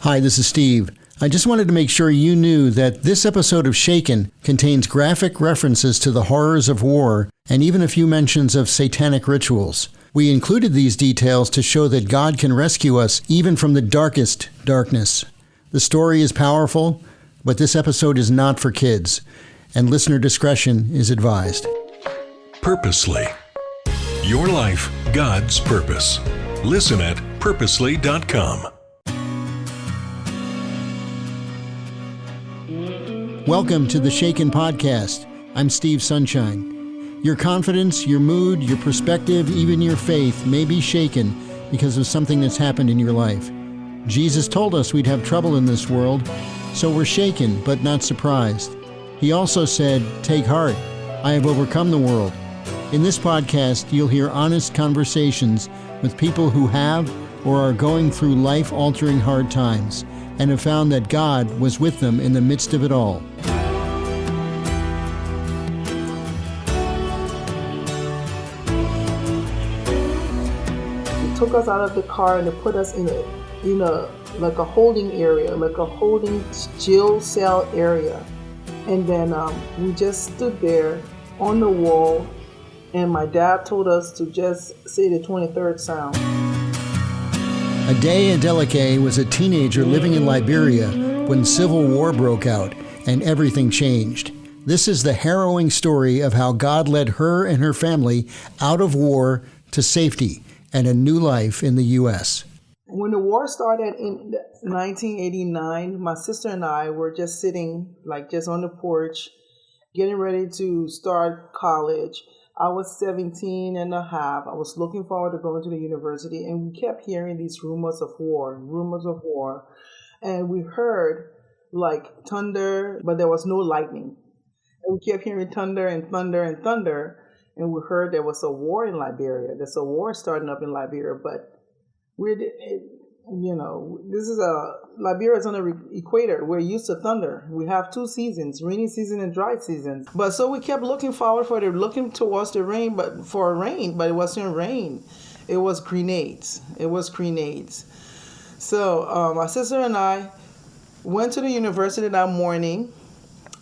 Hi, this is Steve. I just wanted to make sure you knew that this episode of Shaken contains graphic references to the horrors of war and even a few mentions of satanic rituals. We included these details to show that God can rescue us even from the darkest darkness. The story is powerful, but this episode is not for kids, and listener discretion is advised. Purposely. Your life, God's purpose. Listen at purposely.com. Welcome to the Shaken Podcast. I'm Steve Sunshine. Your confidence, your mood, your perspective, even your faith may be shaken because of something that's happened in your life. Jesus told us we'd have trouble in this world, so we're shaken but not surprised. He also said, "Take heart, I have overcome the world." In this podcast, you'll hear honest conversations with people who have or are going through life-altering hard times and have found that God was with them in the midst of it all. They took us out of the car and they put us in a like a holding area, like a holding jail cell area. And then we just stood there on the wall, and my dad told us to just say the 23rd sound. Ade Adeleke was a teenager living in Liberia when civil war broke out and everything changed. This is the harrowing story of how God led her and her family out of war to safety and a new life in the U.S. When the war started in 1989, my sister and I were just sitting just on the porch, getting ready to start college. I was 17 and a half. I was looking forward to going to the university, and we kept hearing these rumors of war. And we heard thunder, but there was no lightning. And we kept hearing thunder and thunder and thunder, and we heard there was a war in Liberia. There's a war starting up in Liberia, but Liberia is on the equator. We're used to thunder. We have two seasons, rainy season and dry season. But so we kept looking forward looking towards the rain, but it wasn't rain. It was grenades. So my sister and I went to the university that morning,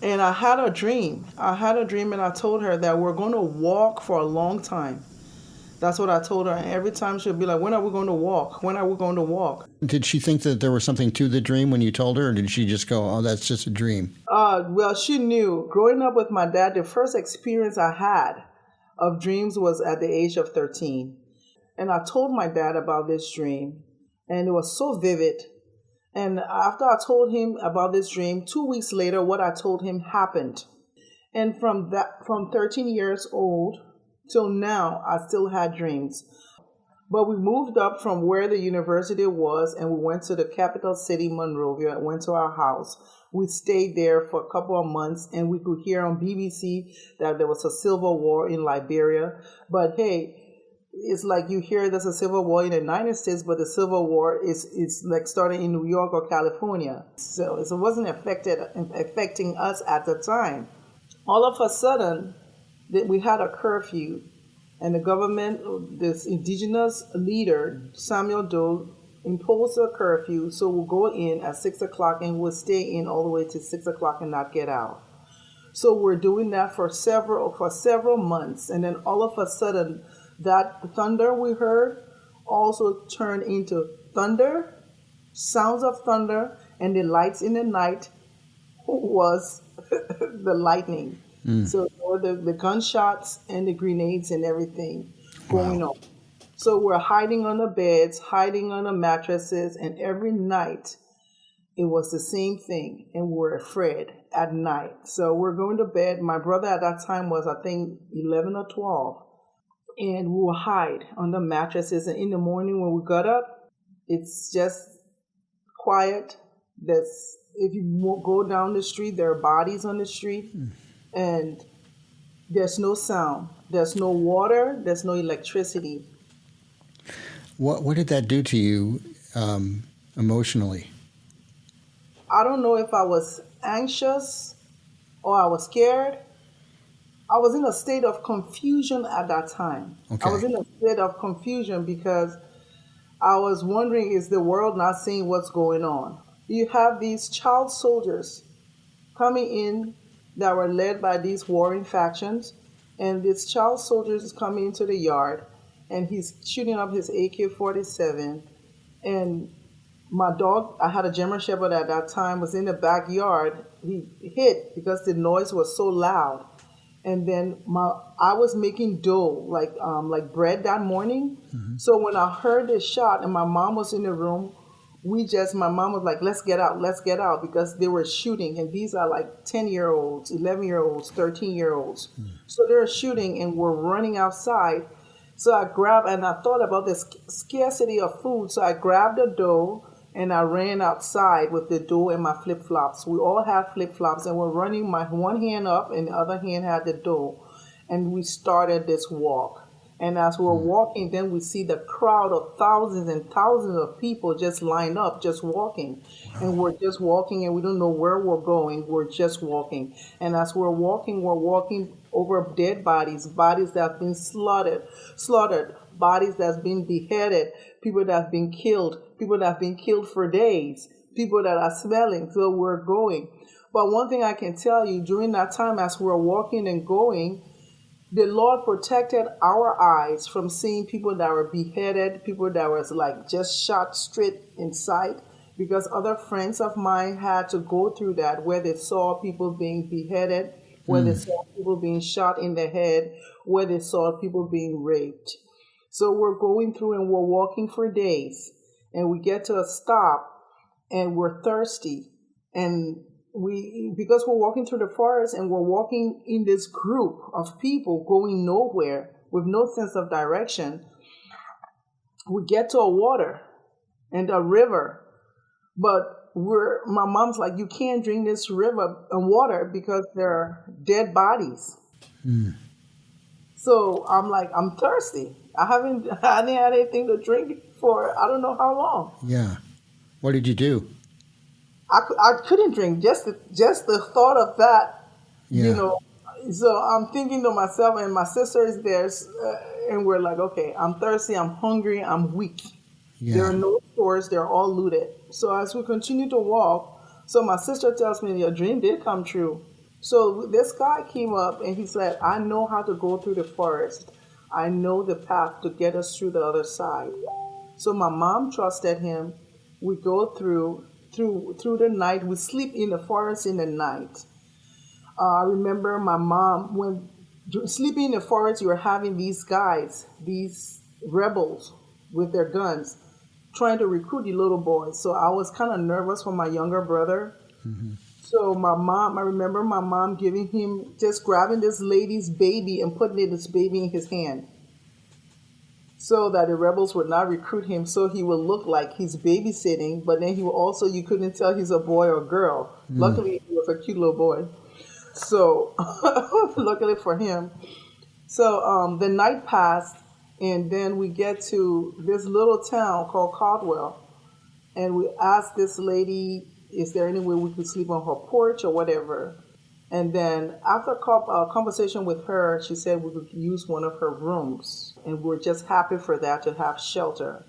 and I had a dream. And I told her that we're going to walk for a long time. That's what I told her. And every time she'll be like, when are we going to walk? When are we going to walk? Did she think that there was something to the dream when you told her, or did she just go, oh, that's just a dream? Well, she knew. Growing up with my dad, the first experience I had of dreams was at the age of 13. And I told my dad about this dream, and it was so vivid. And after I told him about this dream, 2 weeks later, what I told him happened. And from 13 years old till now, I still had dreams. But we moved up from where the university was, and we went to the capital city, Monrovia, and went to our house. We stayed there for a couple of months, and we could hear on BBC that there was a civil war in Liberia. But hey, it's like you hear there's a civil war in the United States, but the civil war is like starting in New York or California. So it wasn't affecting us at the time. All of a sudden, we had a curfew, and the government, this indigenous leader, Samuel Doe, imposed a curfew. So we'll go in at 6 o'clock and we'll stay in all the way to 6 o'clock and not get out. So we're doing that for several months. And then all of a sudden, that thunder we heard also turned into thunder, sounds of thunder, and the lights in the night was the lightning. So the gunshots and the grenades and everything going on. So we're hiding on the beds, hiding on the mattresses, and every night it was the same thing, and we're afraid at night. So we're going to bed. My brother at that time was, I think, 11 or 12, and we would hide on the mattresses. And in the morning when we got up, it's just quiet. If you go down the street, there are bodies on the street. And there's no sound, there's no water, there's no electricity. What did that do to you emotionally? I don't know if I was anxious or I was scared. I was in a state of confusion at that time. Okay. I was in a state of confusion because I was wondering, is the world not seeing what's going on? you have these child soldiers coming in that were led by these warring factions, and this child soldiers is coming into the yard, and he's shooting up his AK-47, and my dog, I had a German Shepherd at that time, was in the backyard. He hit because the noise was so loud. And then I was making dough, like bread that morning. So when I heard the shot and my mom was in the room, my mom was like, let's get out, because they were shooting. And these are like 10-year-olds, 11-year-olds, 13-year-olds. So they're shooting and we're running outside. So I grabbed, and I thought about the scarcity of food. So I grabbed the dough and I ran outside with the dough and my flip-flops. We all had flip-flops, and we're running, my one hand up and the other hand had the dough. And we started this walk. And as we're walking, then we see the crowd of thousands and thousands of people just lined up, just walking. And we're just walking, and we don't know where we're going. We're just walking. And as we're walking over dead bodies that have been slaughtered, bodies that's been beheaded, people that have been killed, people that have been killed for days, people that are smelling. So we're going. But one thing I can tell you, during that time as we're walking and going, the Lord protected our eyes from seeing people that were beheaded, people that was like just shot straight in sight, because other friends of mine had to go through that, where they saw people being beheaded, where they saw people being shot in the head, where they saw people being raped. So we're going through and we're walking for days, and we get to a stop and we're thirsty, and because we're walking through the forest and we're walking in this group of people going nowhere with no sense of direction, we get to a water and a river, but my mom's like, you can't drink this river and water because there are dead bodies. So I'm like, I'm thirsty. I hadn't had anything to drink for I don't know how long. Yeah. What did you do? I couldn't drink, just the thought of that, So I'm thinking to myself, and my sister is there, and we're like, okay, I'm thirsty, I'm hungry, I'm weak. Yeah. There are no stores, they're all looted. So as we continue to walk, so my sister tells me, your dream did come true. So this guy came up and he said, I know how to go through the forest. I know the path to get us through the other side. So my mom trusted him. We go through the night. We sleep in the forest in the night. I remember my mom, when sleeping in the forest, you were having these guys, these rebels with their guns, trying to recruit the little boys. So I was kind of nervous for my younger brother. So I remember my mom just grabbing this lady's baby and putting this baby in his hand, so that the rebels would not recruit him, so he would look like he's babysitting, but then you couldn't tell he's a boy or girl. Luckily, he was a cute little boy. So, luckily for him. So, the night passed, and then we get to this little town called Caldwell, and we asked this lady, is there any way we could sleep on her porch or whatever? And then after a conversation with her, she said we could use one of her rooms. And we're just happy for that, to have shelter.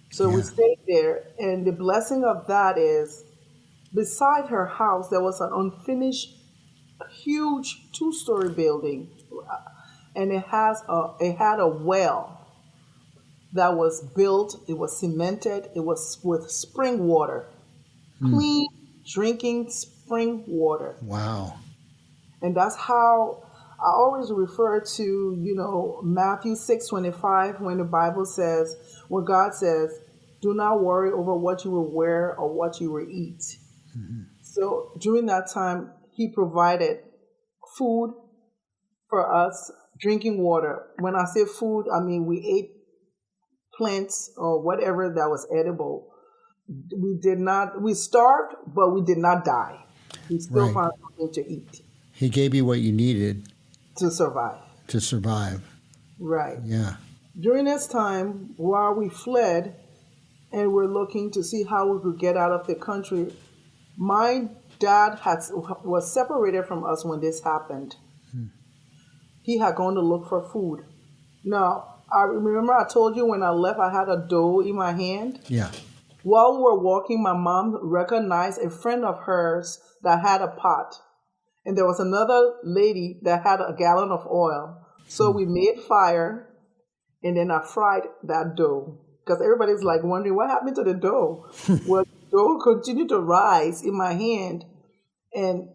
So we stayed there. And the blessing of that is, beside her house, there was an unfinished, huge 2-story building. And it had a well that was built. It was cemented. It was with spring water. Clean drinking spring water. Wow. And that's how I always refer to, Matthew 6:25, when the Bible says, when God says, do not worry over what you will wear or what you will eat. So during that time, he provided food for us, drinking water. When I say food, I mean we ate plants or whatever that was edible. We starved, but we did not die. We still found something to eat. He gave you what you needed to survive. Right. Yeah. During this time, while we fled and we're looking to see how we could get out of the country, my dad was separated from us when this happened. He had gone to look for food. Now, I remember I told you when I left, I had a dough in my hand. Yeah. While we were walking, my mom recognized a friend of hers that had a pot. And there was another lady that had a gallon of oil. So we made fire, and then I fried that dough. Because everybody's like wondering, what happened to the dough? Well, the dough continued to rise in my hand. And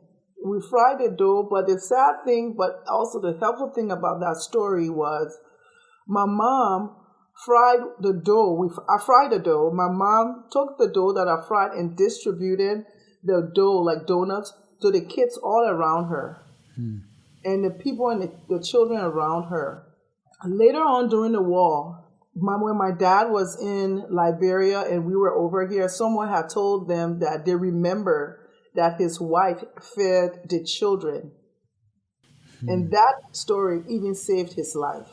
we fried the dough. But the sad thing, but also the helpful thing about that story was my mom fried the dough. I fried the dough. My mom took the dough that I fried and distributed the dough like donuts to the kids all around her and the people and the children around her. Later on during the war, when my dad was in Liberia and we were over here, someone had told them that they remember that his wife fed the children. And that story even saved his life.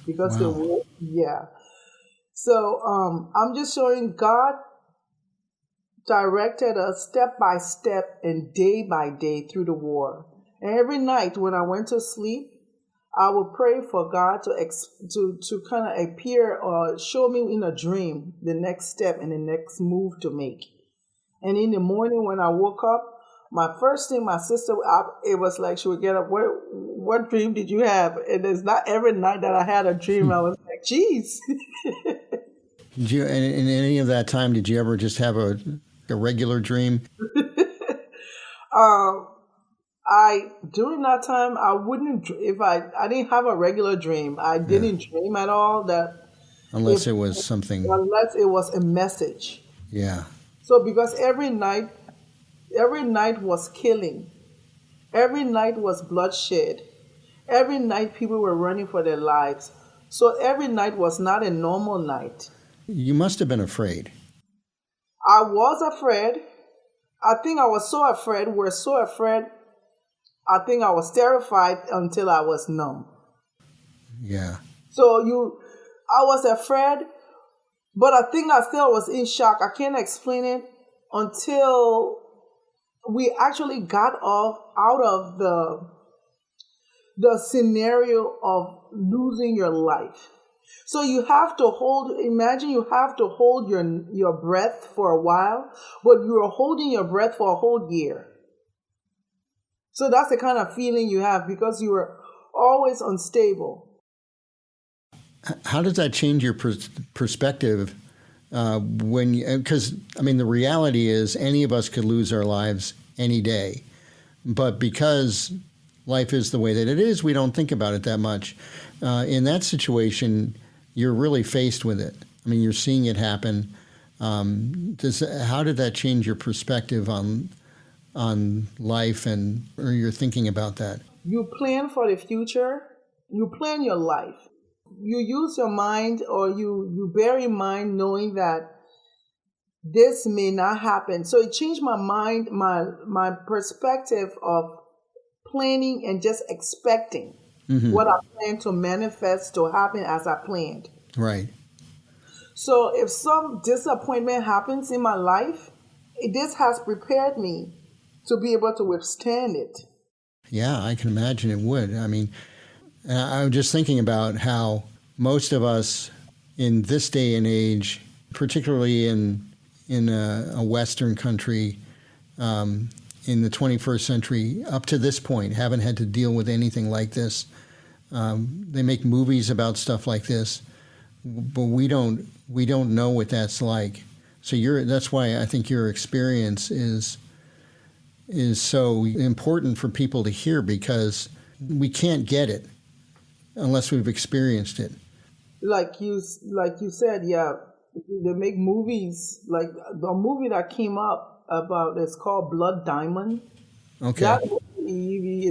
Because the war, So I'm just showing God directed us step by step and day by day through the war. And every night when I went to sleep, I would pray for God to kind of appear or show me in a dream the next step and the next move to make. And in the morning when I woke up, my first thing, my sister, it was like she would get up, what dream did you have? And it's not every night that I had a dream. I was like, geez. Did you, in any of that time, did you ever just have a regular dream? During that time, I wouldn't, if I didn't have a regular dream. I didn't dream at all Unless it was something. Unless it was a message. Yeah. So because every night was killing. Every night was bloodshed. Every night people were running for their lives. So every night was not a normal night. You must have been afraid. I was afraid. I think I was so afraid. We're so afraid. I think I was terrified until I was numb. Yeah. So I was afraid, but I think I still was in shock. I can't explain it until we actually got out of the scenario of losing your life. So you have to imagine you have to hold your breath for a while, but you are holding your breath for a whole year. So that's the kind of feeling you have because you are always unstable. How does that change your perspective because, the reality is any of us could lose our lives any day. But because life is the way that it is, we don't think about it that much. In that situation, you're really faced with it. You're seeing it happen. How did that change your perspective on life or your thinking about that? You plan for the future. You plan your life. You use your mind or you bear in mind knowing that this may not happen. So it changed my mind, my perspective of planning and just expecting what I planned to manifest to happen as I planned. Right. So if some disappointment happens in my life, this has prepared me to be able to withstand it. Yeah, I can imagine it would. I'm just thinking about how most of us in this day and age, particularly in a Western country, in the 21st century, up to this point, haven't had to deal with anything like this. They make movies about stuff like this, but we don't know what that's like. So that's why I think your experience is so important for people to hear, because we can't get it unless we've experienced it. Like you said, yeah, they make movies. Like the movie that came up about, it's called Blood Diamond. Okay. That movie,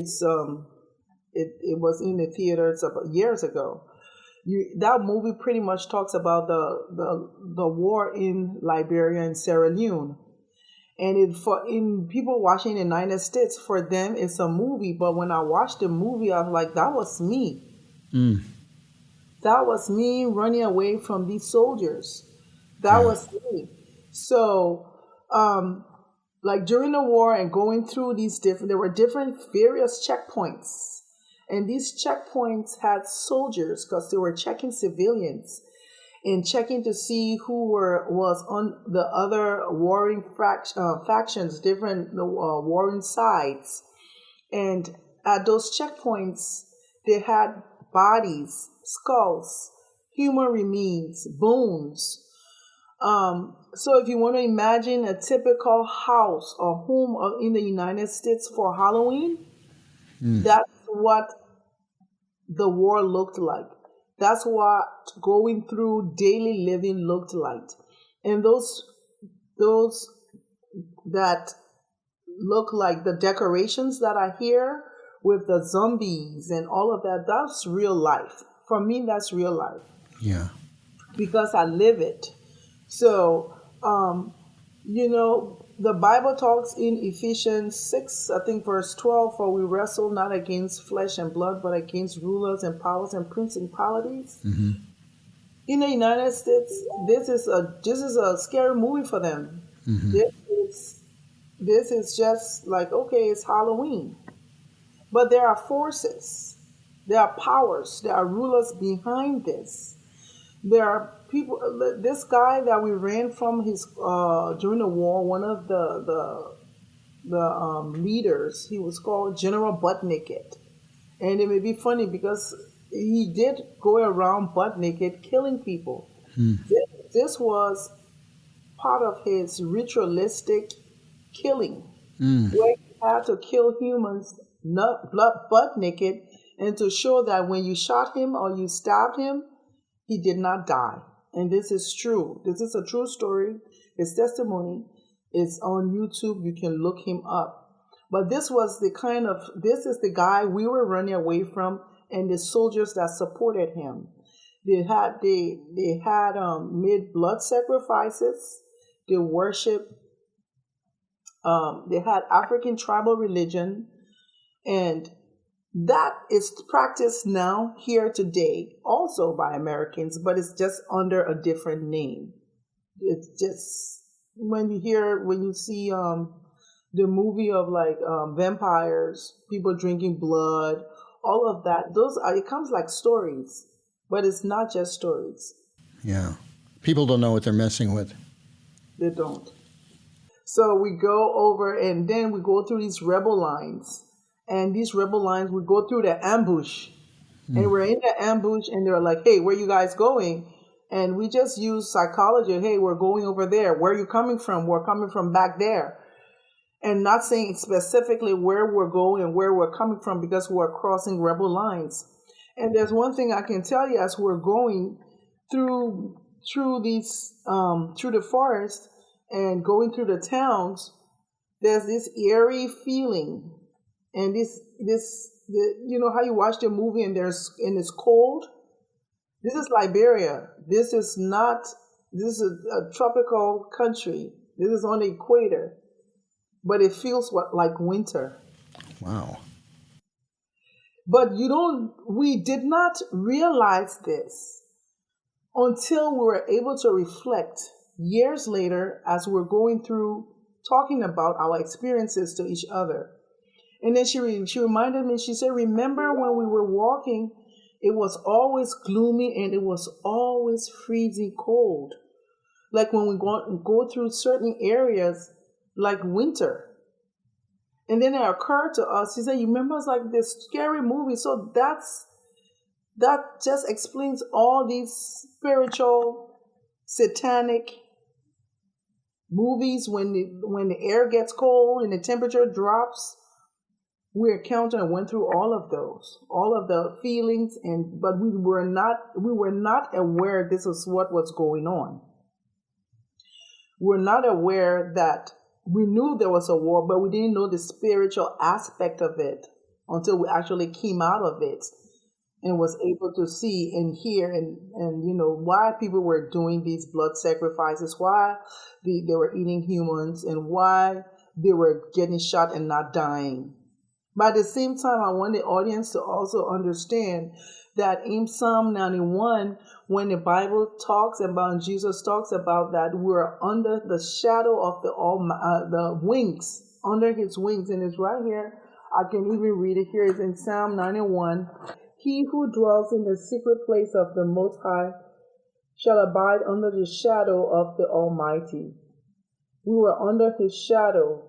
it was in the theaters years ago. That movie pretty much talks about the war in Liberia and Sierra Leone. And in people watching in the United States, for them it's a movie. But when I watched the movie, I was like, that was me. That was me running away from these soldiers. That was me. So, like during the war and going through there were various checkpoints. And these checkpoints had soldiers because they were checking civilians. and checking to see who was on the other warring factions, different warring sides. And at those checkpoints, they had bodies, skulls, human remains, bones. So if you want to imagine a typical house or home in the United States for Halloween, that's what the war looked like. That's what going through daily living looked like. And those that look like the decorations that are here with the zombies and all of that, that's real life. For me, that's real life. Yeah. Because I live it. So, the Bible talks in Ephesians 6, I think verse 12, for we wrestle not against flesh and blood, but against rulers and powers and principalities. Mm-hmm. In the United States, this is a scary movie for them. Mm-hmm. This is just like, okay, it's Halloween. But there are forces, there are powers, there are rulers behind this. There are people. This guy that we ran from during the war, one of the leaders, he was called General Butt Naked, and it may be funny because he did go around butt naked killing people. This was part of his ritualistic killing, where he had to kill humans butt naked, and to show that when you shot him or you stabbed him, he did not die. And this is true. This is a true story. His testimony is on YouTube. You can look him up. But this is the guy we were running away from, and the soldiers that supported him. They had made blood sacrifices. They worship. They had African tribal religion, and that is practiced now here today, also by Americans, but it's just under a different name. It's just when you see the movie of like vampires, people drinking blood, all of that. It comes like stories, but it's not just stories. Yeah, people don't know what they're messing with. They don't. So we go over, and then we go through these rebel lines. And these rebel lines, we go through the ambush. And we're in the ambush, and they're like, hey, where you guys going? And we just use psychology. Hey, we're going over there. Where are you coming from? We're coming from back there. And not saying specifically where we're going and where we're coming from, because we're crossing rebel lines. And there's one thing I can tell you, as we're going through the forest and going through the towns, there's this eerie feeling. And you know how you watch the movie and it's cold? This is Liberia. This is a tropical country. This is on the equator. But it feels like winter. Wow. But we did not realize this until we were able to reflect years later as we're going through talking about our experiences to each other. And then she reminded me, she said, remember when we were walking, it was always gloomy and it was always freezing cold. Like when we go through certain areas, like winter. And then it occurred to us, she said, you remember it's like this scary movie. So that just explains all these spiritual, satanic movies when the air gets cold and the temperature drops. We encountered and went through all of the feelings, but we were not aware this is what was going on. We're not aware that we knew there was a war, but we didn't know the spiritual aspect of it until we actually came out of it and was able to see and hear and why people were doing these blood sacrifices, why they were eating humans, and why they were getting shot and not dying. But at the same time, I want the audience to also understand that in Psalm 91, when the Bible talks about, Jesus talks about that we're under the shadow of the wings, under his wings. And it's right here. I can even read it here. It's in Psalm 91. He who dwells in the secret place of the Most High shall abide under the shadow of the Almighty. We were under his shadow.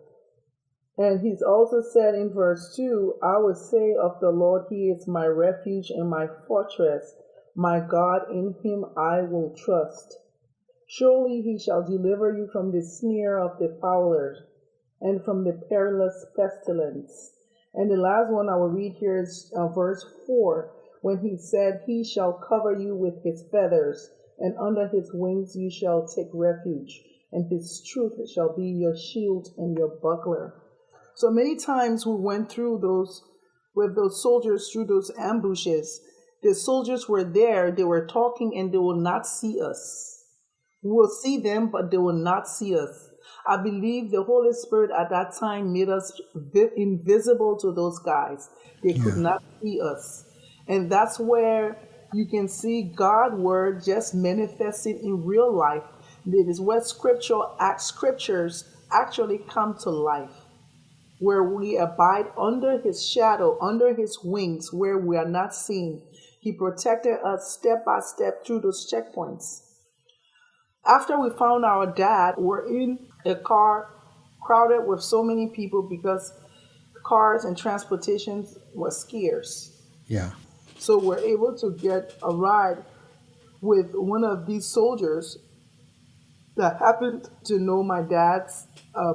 And he's also said in verse 2, I will say of the Lord, he is my refuge and my fortress. My God, in him I will trust. Surely he shall deliver you from the snare of the fowler and from the perilous pestilence. And the last one I will read here is verse 4, when he said, he shall cover you with his feathers, and under his wings you shall take refuge, and his truth shall be your shield and your buckler. So many times we went through with those soldiers through those ambushes. The soldiers were there, they were talking, and they will not see us. We will see them, but they will not see us. I believe the Holy Spirit at that time made us invisible to those guys. They could not see us. And that's where you can see God's word just manifested in real life. It is where scriptures actually come to life, where we abide under his shadow, under his wings, where we are not seen. He protected us step by step through those checkpoints. After we found our dad, we're in a car crowded with so many people because cars and transportation was scarce. Yeah. So we're able to get a ride with one of these soldiers that happened to know my dad's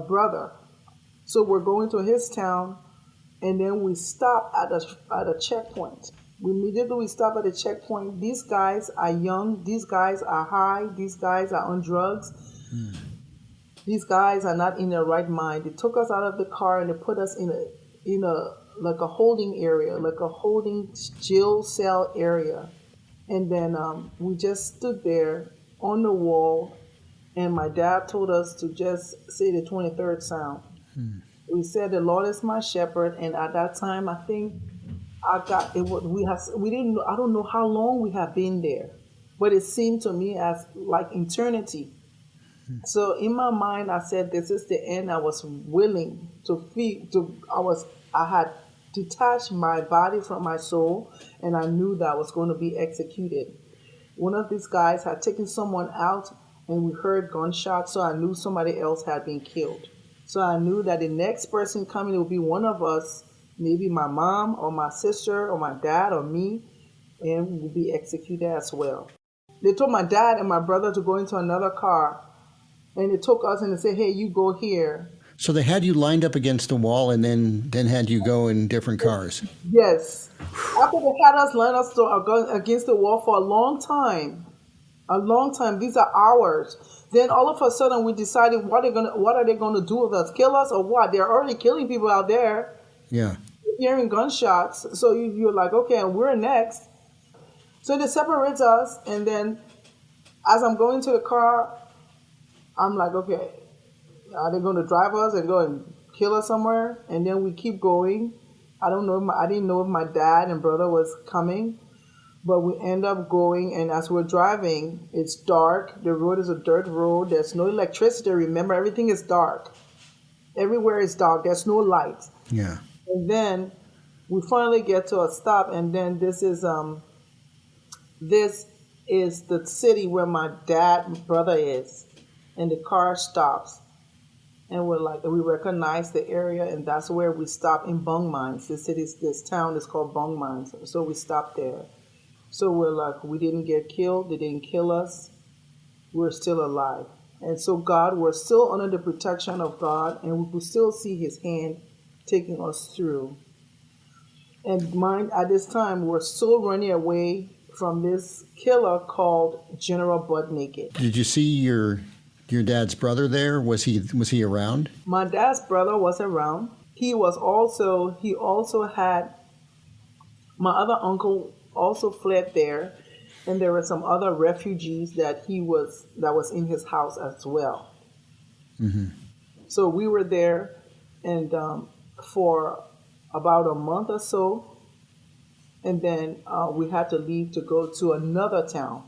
brother. So we're going to his town, and then we stop at a checkpoint. We stop at a checkpoint. These guys are young. These guys are high. These guys are on drugs. These guys are not in their right mind. They took us out of the car and they put us in a holding area, like a holding jail cell area. And then we just stood there on the wall, and my dad told us to just say the 23rd Psalm. We said, the Lord is my shepherd, and at that time, I think I don't know how long we have been there, but it seemed to me as like eternity. So in my mind, I said, this is the end. I was willing I had detached my body from my soul, and I knew that I was going to be executed. One of these guys had taken someone out, and we heard gunshots, so I knew somebody else had been killed. So I knew that the next person coming would be one of us, maybe my mom or my sister or my dad or me, and we would be executed as well. They told my dad and my brother to go into another car, and they took us and they said, hey, you go here. So they had you lined up against the wall and then had you go in different cars. Yes. After they had us lined up against the wall for a long time, these are hours. Then all of a sudden we decided, what are they going to do with us? Kill us or what? They're already killing people out there. Yeah. Hearing gunshots. So you're like, okay, and we're next. So they separate us, and then as I'm going to the car, I'm like, okay, are they going to drive us and go and kill us somewhere? And then we keep going. I didn't know if my dad and brother was coming. But we end up going, and as we're driving, it's dark. The road is a dirt road. There's no electricity. Remember, everything is dark. Everywhere is dark. There's no light. Yeah. And then we finally get to a stop, and then this is the city where my brother is, and the car stops, and we recognize the area, and that's where we stop in Bung Mines. This town is called Bung Mines, so we stopped there. So we're like, we didn't get killed. They didn't kill us. We're still alive. And so we're still under the protection of God, and we could still see his hand taking us through. And at this time, we're still running away from this killer called General Butt Naked. Did you see your dad's brother there? Was he around? My dad's brother was around. He also had my other uncle also fled there, and there were some other refugees that was in his house as well. Mm-hmm. So we were there, and for about a month or so, and then we had to leave to go to another town.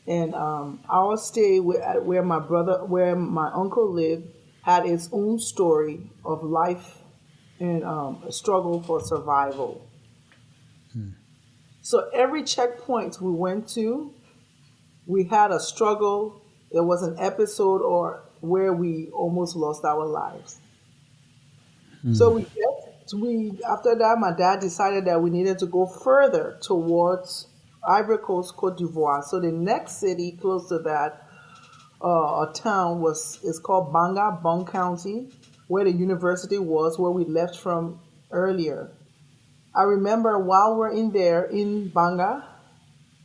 And our stay where my uncle lived had its own story of life and a struggle for survival. So every checkpoint we went to, we had a struggle. There was an episode or where we almost lost our lives. So we after that, my dad decided that we needed to go further towards Ivory Coast, Cote d'Ivoire. So the next city close to that, a town is called Banga, Bong County, where the university was, where we left from earlier. I remember while we're in there in Banga,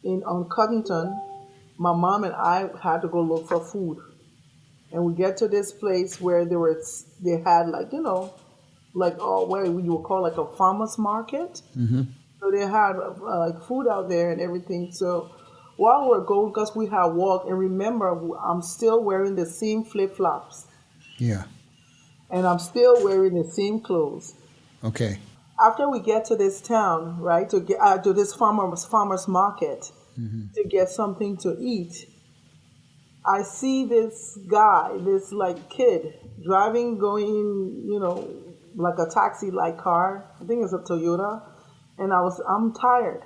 on Cottington, my mom and I had to go look for food, and we get to this place where they had what you would call like a farmer's market. So they had like food out there and everything. So while we're going, because we had walked, and remember, I'm still wearing the same flip flops. Yeah. And I'm still wearing the same clothes. Okay. After we get to this town, right, to get to this farmer's market to get something to eat, I see this guy, this like kid driving, going, like a taxi-like car. I think it's a Toyota. And I'm tired.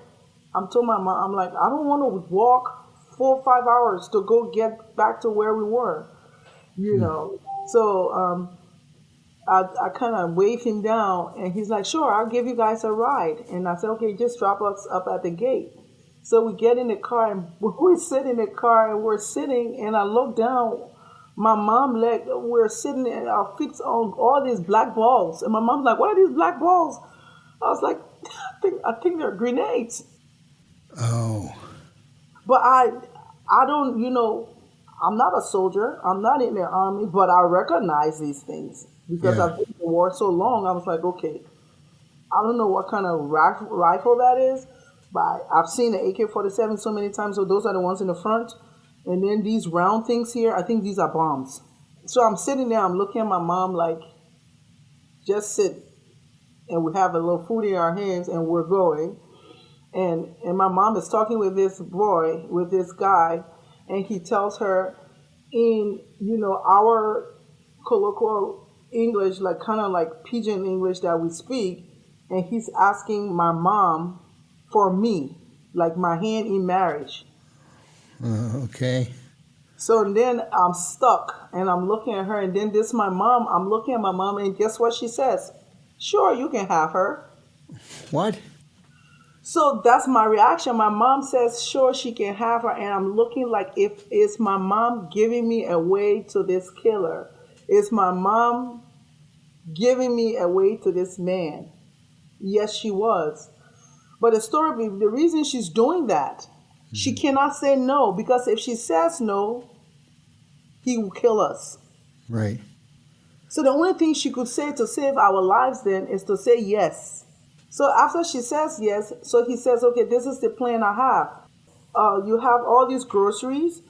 I'm told my mom, I'm like, I don't want to walk 4 or 5 hours to go get back to where we were, So I kind of waved him down, and he's like, sure, I'll give you guys a ride. And I said, okay, just drop us up at the gate. So we get in the car, and we sit in the car, and we're sitting, and I look down. My mom, we're sitting, and our feet on all these black balls. And my mom's like, what are these black balls? I was like, I think they're grenades. Oh. But I don't, I'm not a soldier. I'm not in the army, but I recognize these things because I've been in the war so long. I was like, okay, I don't know what kind of rifle that is, but I've seen the AK-47 so many times. So those are the ones in the front. And then these round things here, I think these are bombs. So I'm sitting there, I'm looking at my mom like, just sit. And we have a little food in our hands, and we're going. And my mom is talking with this boy, with this guy, and he tells her in, our colloquial English, like kind of like pidgin English that we speak, and he's asking my mom for me, like my hand in marriage. Okay. So then I'm stuck, and I'm looking at her, and then I'm looking at my mom, and guess what she says? Sure, you can have her. What? So that's my reaction. My mom says, sure, she can have her. And I'm looking like, is my mom giving me away to this killer? Is my mom giving me away to this man? Yes, she was. But the reason she's doing that, she cannot say no, because if she says no, he will kill us. Right. So the only thing she could say to save our lives then is to say yes. So after she says yes, so he says, okay, this is the plan I have. You have all these groceries.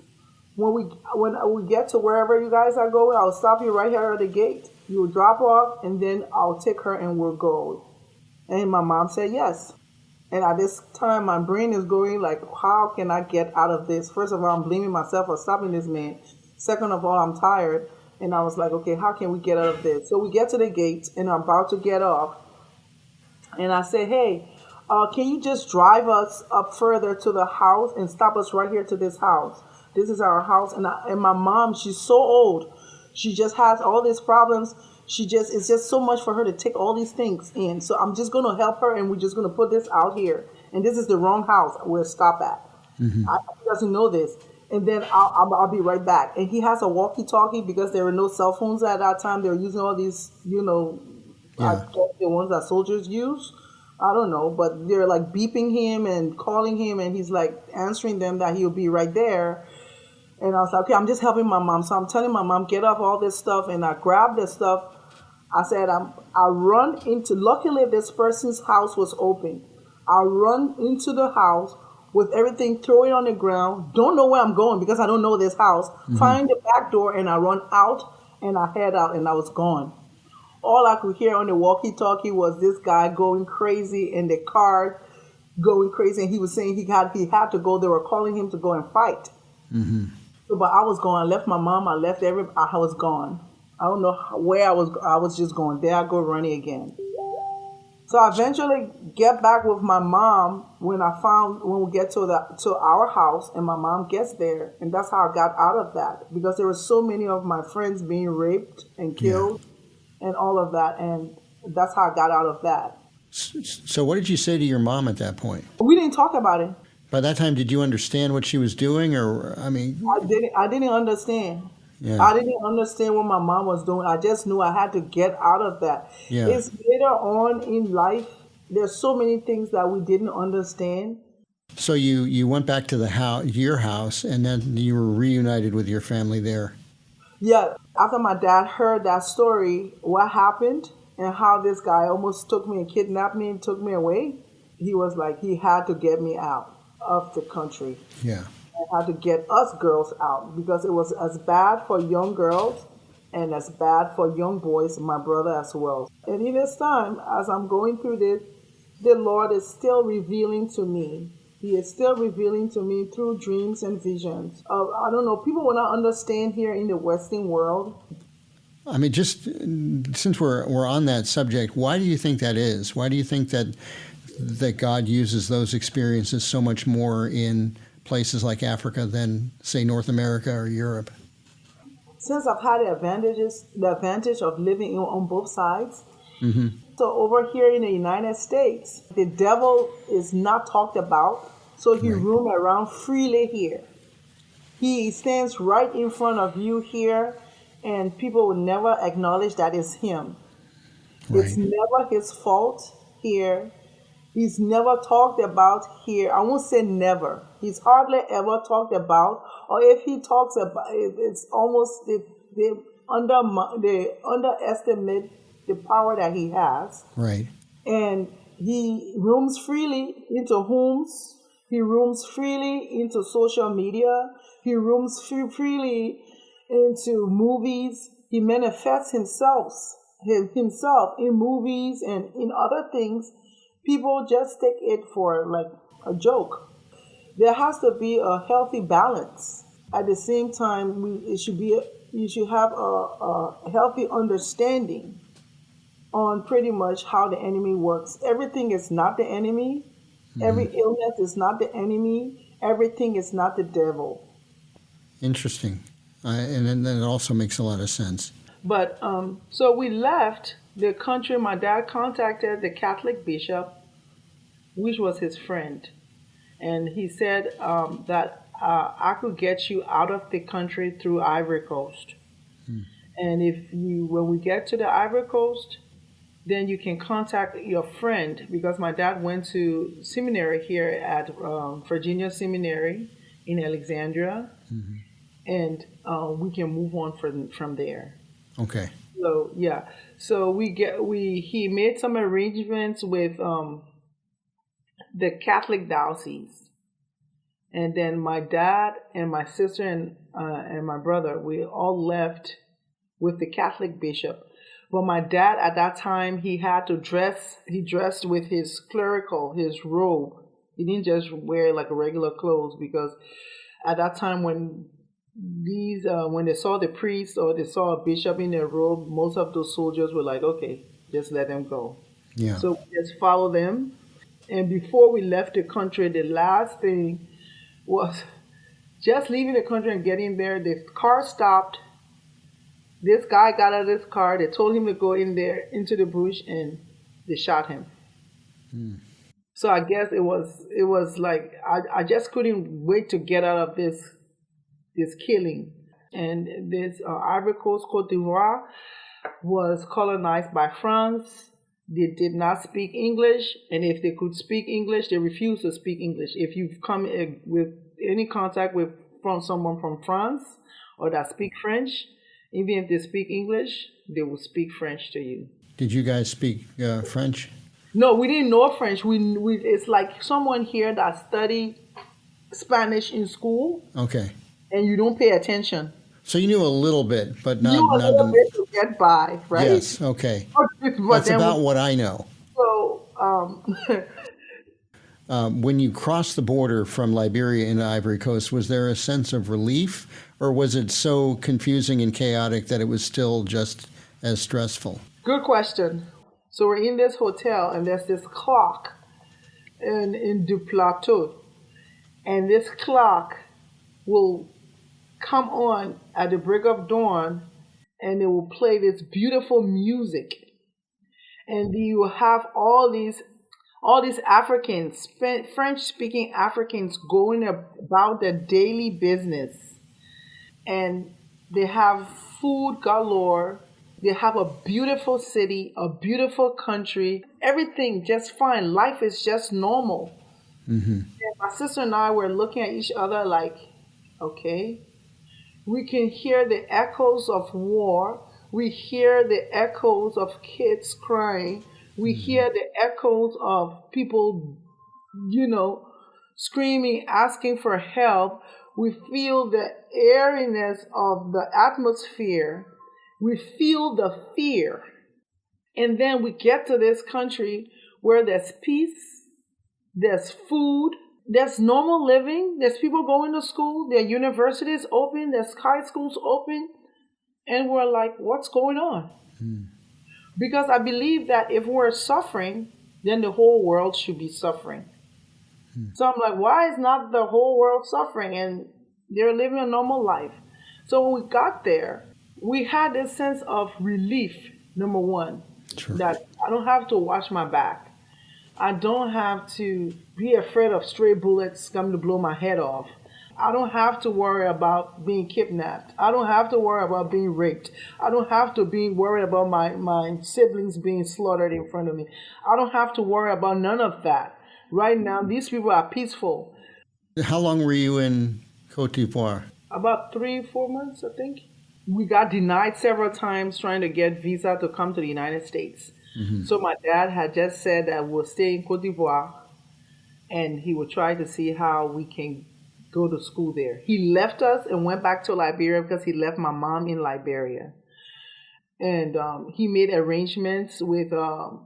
When we get to wherever you guys are going, I'll stop you right here at the gate. You will drop off, and then I'll take her and we'll go. And my mom said yes. And at this time, my brain is going like, how can I get out of this? First of all, I'm blaming myself for stopping this man. Second of all, I'm tired. And I was like, okay, how can we get out of this? So we get to the gate, and I'm about to get off. And I said, hey, can you just drive us up further to the house and stop us right here to this house? This is our house. And my mom, she's so old. She just has all these problems. It's just so much for her to take all these things in. So I'm just going to help her, and we're just going to put this out here. And this is the wrong house we'll stop at. He doesn't know this. And then I'll be right back. And he has a walkie-talkie because there were no cell phones at that time. They were using all these, the ones that soldiers use. I don't know, but they're like beeping him and calling him, and he's like answering them that he'll be right there. And I was like, okay, I'm just helping my mom. So I'm telling my mom, get off all this stuff. And I grabbed this stuff. I said, I run into, luckily this person's house was open. I run into the house with everything, throw it on the ground. Don't know where I'm going because I don't know this house. Find the back door, and I run out, and I head out, and I was gone. All I could hear on the walkie-talkie was this guy going crazy in the car, going crazy. And he was saying he had to go. They were calling him to go and fight. So, but I was gone. I left my mom. I was gone. I don't know where I was. I was just going. There I go running again. So I eventually get back with my mom when we get to our house and my mom gets there, and that's how I got out of that, because there were so many of my friends being raped and killed and all of that, and that's how I got out of that. So what did you say to your mom at that point? We didn't talk about it. By that time, did you understand what she was doing, or I mean? I didn't understand. Yeah. I didn't understand what my mom was doing. I just knew I had to get out of that. Yeah. It's later on in life, there's so many things that we didn't understand. So you went back to your house, and then you were reunited with your family there. Yeah, after my dad heard that story, what happened and how this guy almost took me and kidnapped me and took me away, he was like, he had to get me out of the country. Yeah. And had to get us girls out, because it was as bad for young girls and as bad for young boys, my brother as well. And in this time, as I'm going through this, the Lord is still revealing to me. He is still revealing to me through dreams and visions. I don't know, people will not understand here in the Western world. I mean, just since we're on that subject, why do you think that is? Why do you think that God uses those experiences so much more in places like Africa than, say, North America or Europe? Since I've had the advantage of living on both sides, so over here in the United States, the devil is not talked about, so he roams around freely here. He stands right in front of you here, and people will never acknowledge that it's him. Right. It's never his fault here. He's never talked about here. I won't say never. He's hardly ever talked about, or if he talks about it, it's almost they underestimate the power that he has. Right. And he roams freely into homes. He roams freely into social media. He roams freely into movies. He manifests himself in movies and in other things. People just take it for like a joke. There has to be a healthy balance. At the same time, you should have a healthy understanding on pretty much how the enemy works. Everything is not the enemy. Every illness is not the enemy. Everything is not the devil. Interesting. And then it also makes a lot of sense. But so we left the country. My dad contacted the Catholic bishop, which was his friend. And he said that I could get you out of the country through Ivory Coast. And when we get to the Ivory Coast, then you can contact your friend, because my dad went to seminary here at Virginia Seminary in Alexandria, and we can move on from there. Okay. So yeah, so he made some arrangements with the Catholic diocese, and then my dad and my sister and my brother, we all left with the Catholic bishop. But my dad at that time, he had to dress. He dressed with his robe. He didn't just wear like regular clothes, because at that time when they saw the priest or they saw a bishop in their robe, most of those soldiers were like, okay, just let them go. Yeah. So we just follow them. And before we left the country, the last thing was just leaving the country and getting there. The car stopped. This guy got out of his car. They told him to go in there into the bush, and they shot him. So I guess it was like I just couldn't wait to get out of this killing. And this Ivory Coast, Côte d'Ivoire, was colonized by France. They did not speak English, and if they could speak English, they refused to speak English. If you've come with any contact from someone from France or that speak French, even if they speak English, they will speak French to you. Did you guys speak French? No, we didn't know French. It's like someone here that studied Spanish in school. Okay. And you don't pay attention. So you knew a little bit, but not a little bit to get by, right? Yes. Okay. But that's about what I know. So, when you crossed the border from Liberia into Ivory Coast, was there a sense of relief, or was it so confusing and chaotic that it was still just as stressful? Good question. So we're in this hotel, and there's this clock in Du Plateau. And this clock will come on at the break of dawn, and it will play this beautiful music. And you will have all these Africans, French-speaking Africans, going about their daily business. And they have food galore. They have a beautiful city, a beautiful country, everything just fine. Life is just normal. And my sister and I were looking at each other like, okay, we can hear the echoes of war. We hear the echoes of kids crying. We hear the echoes of people, screaming, asking for help. We feel the airiness of the atmosphere. We feel the fear. And then we get to this country where there's peace, there's food, there's normal living, there's people going to school, there are universities open, there's high schools open. And we're like, what's going on? Because I believe that if we're suffering, then the whole world should be suffering. So I'm like, why is not the whole world suffering? And they're living a normal life. So when we got there, we had this sense of relief, number one, that I don't have to watch my back. I don't have to be afraid of stray bullets coming to blow my head off. I don't have to worry about being kidnapped. I don't have to worry about being raped. I don't have to be worried about my siblings being slaughtered in front of me. I don't have to worry about none of that. Right now, these people are peaceful. How long were you in Côte d'Ivoire? About 3-4 months, I think. We got denied several times trying to get visa to come to the United States. So my dad had just said that we'll stay in Côte d'Ivoire and he would try to see how we can go to school there. He left us and went back to Liberia because he left my mom in Liberia. And he made arrangements with a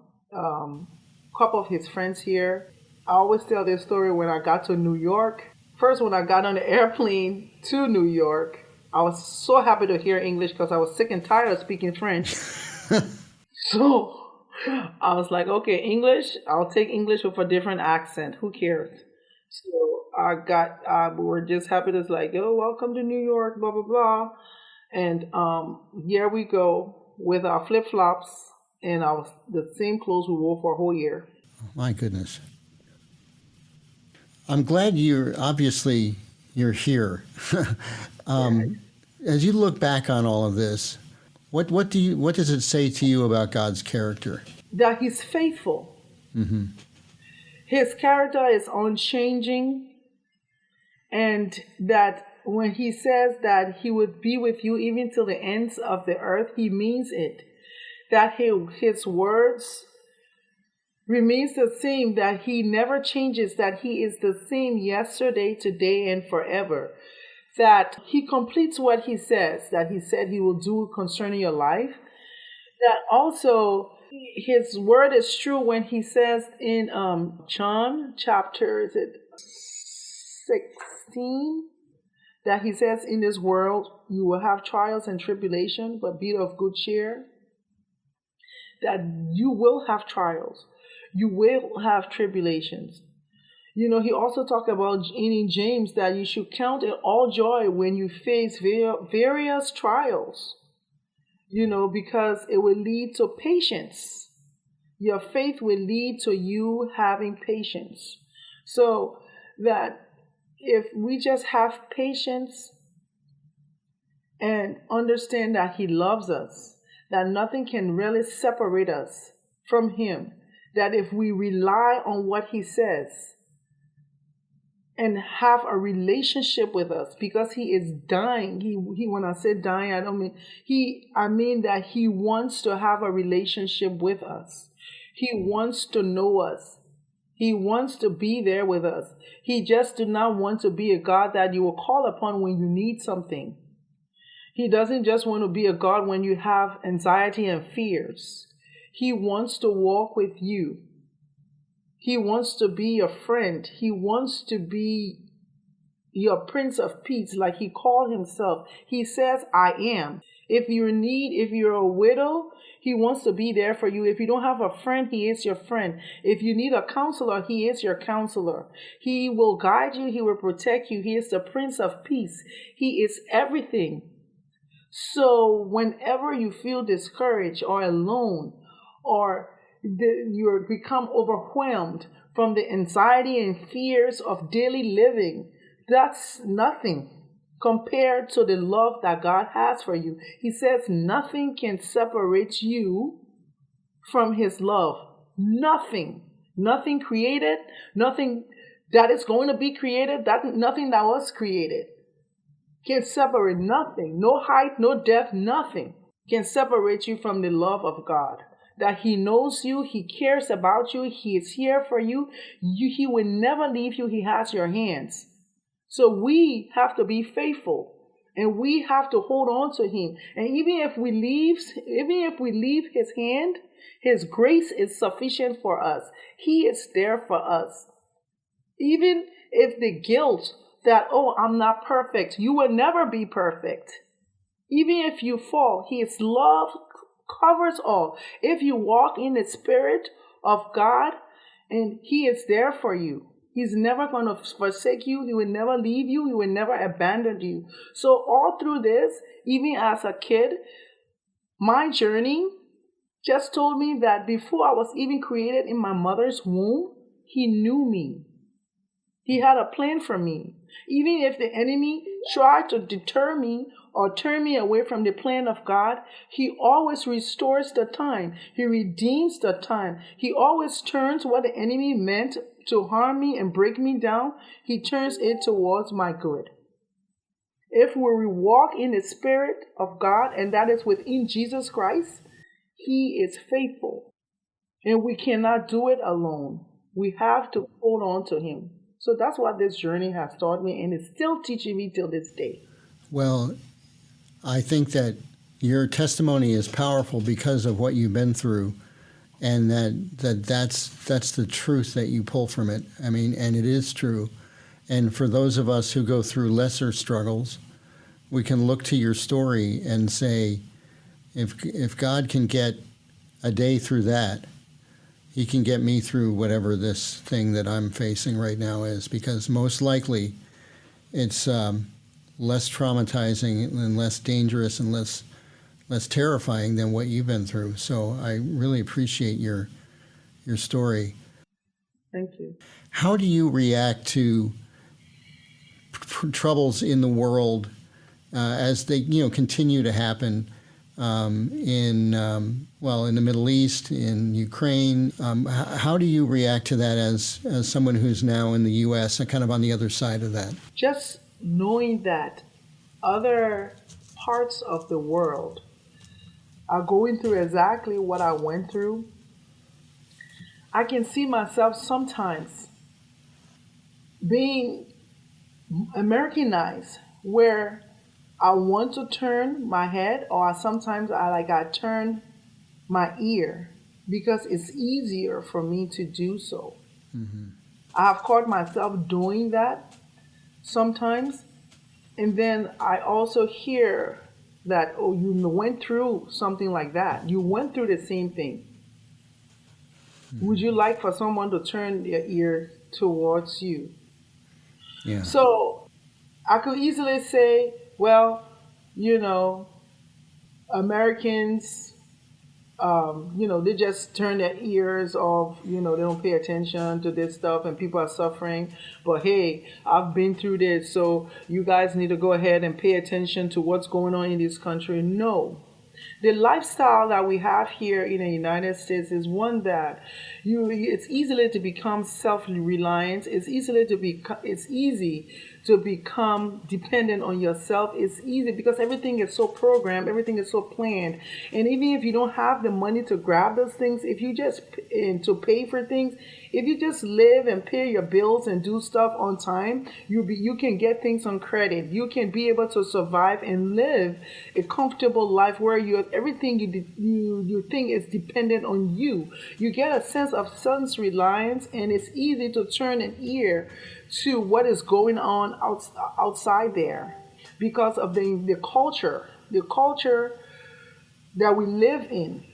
couple of his friends here. I always tell this story when I got to New York. First, when I got on the airplane to New York, I was so happy to hear English because I was sick and tired of speaking French. So I was like, okay, English, I'll take English with a different accent. Who cares? So we were just happy to like, oh, welcome to New York, blah, blah, blah. And here we go with our flip-flops and the same clothes we wore for a whole year. My goodness. I'm glad you're here. As you look back on all of this, what does it say to you about God's character? That he's faithful. His character is unchanging, and that when he says that he would be with you even till the ends of the earth, he means it. That his words remains the same, that he never changes, that he is the same yesterday, today, and forever. That he completes what he says, that he said he will do concerning your life. That also his word is true when he says in John chapter 16, that he says, in this world you will have trials and tribulation, but be of good cheer. That you will have trials. You will have tribulations. He also talked about in James that you should count it all joy when you face various trials, because it will lead to patience. Your faith will lead to you having patience. So that if we just have patience and understand that he loves us, that nothing can really separate us from him, that if we rely on what he says and have a relationship with us, because he is dying. He when I say dying, I mean that he wants to have a relationship with us. He wants to know us. He wants to be there with us. He just does not want to be a God that you will call upon when you need something. He doesn't just want to be a God when you have anxiety and fears. He wants to walk with you. He wants to be your friend. He wants to be your Prince of Peace, like he called himself. He says, I am. If you're a widow, he wants to be there for you. If you don't have a friend, he is your friend. If you need a counselor, he is your counselor. He will guide you. He will protect you. He is the Prince of Peace. He is everything. So whenever you feel discouraged or alone, or you become overwhelmed from the anxiety and fears of daily living, that's nothing compared to the love that God has for you. He says nothing can separate you from his love. Nothing. Nothing created, nothing that is going to be created, nothing that was created can separate. Nothing. No height, no depth, nothing can separate you from the love of God. That he knows you, he cares about you, he is here for you. He will never leave you, he has your hands. So we have to be faithful, and we have to hold on to him. And even if we leave his hand, his grace is sufficient for us. He is there for us. Even if the guilt that, oh, I'm not perfect, you will never be perfect. Even if you fall, his love covers all. If you walk in the Spirit of God, and he is there for you. He's never going to forsake you. He will never leave you. He will never abandon you. So all through this, even as a kid, my journey just told me that before I was even created in my mother's womb, he knew me. He had a plan for me. Even if the enemy tried to deter me or turn me away from the plan of God, he always restores the time. He redeems the time. He always turns what the enemy meant to harm me and break me down. He turns it towards my good. If we walk in the Spirit of God, and that is within Jesus Christ, he is faithful. And we cannot do it alone. We have to hold on to him. So that's what this journey has taught me, and it's still teaching me till this day. Well, I think that your testimony is powerful because of what you've been through, and that's the truth that you pull from it. I mean, and it is true. And for those of us who go through lesser struggles, we can look to your story and say, if God can get a day through that, he can get me through whatever this thing that I'm facing right now is, because most likely it's less traumatizing and less dangerous and less terrifying than what you've been through. So I really appreciate your story. Thank you. How do you react to troubles in the world as they continue to happen in the Middle East, in Ukraine? How do you react to that as someone who's now in the U.S. and kind of on the other side of that? Just knowing that other parts of the world are going through exactly what I went through, I can see myself sometimes being Americanized, where I want to turn my head, or sometimes I turn my ear because it's easier for me to do so. Mm-hmm. I've caught myself doing that sometimes. And then I also hear that, oh, you went through something like that. You went through the same thing. Mm-hmm. Would you like for someone to turn their ear towards you? Yeah. So I could easily say, well, Americans, they just turn their ears off, they don't pay attention to this stuff and people are suffering. But hey, I've been through this, so you guys need to go ahead and pay attention to what's going on in this country. No. The lifestyle that we have here in the United States is one that it's easily to become self-reliant. It's easy to become dependent on yourself. It's easy because everything is so programmed, everything is so planned. And even if you don't have the money to grab those things, if you just to pay for things, if you just live and pay your bills and do stuff on time, you can get things on credit. You can be able to survive and live a comfortable life where everything you think is dependent on you. You get a sense of self-reliance, and it's easy to turn an ear to what is going on outside there because of the culture. The culture that we live in.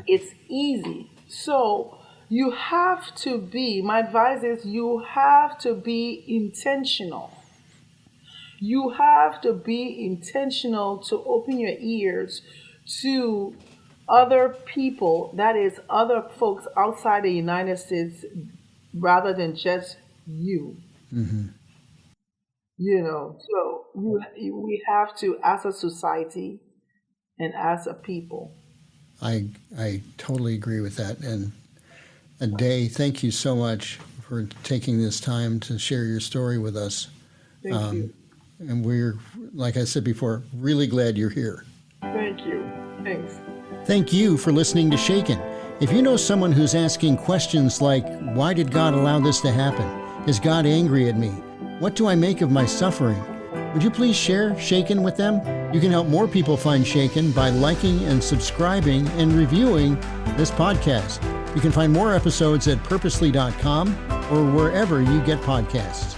It's easy. So you have to be, my advice is you have to be intentional. You have to be intentional to open your ears to other people, that is, other folks outside the United States, rather than just you. You know, so we have to, as a society and as a people. I totally agree with that. And Ade, thank you so much for taking this time to share your story with us. Thank you. And we're, like I said before, really glad you're here. Thank you. Thanks. Thank you for listening to Shaken. If you know someone who's asking questions like, why did God allow this to happen? Is God angry at me? What do I make of my suffering? Would you please share Shaken with them? You can help more people find Shaken by liking and subscribing and reviewing this podcast. You can find more episodes at purposely.com or wherever you get podcasts.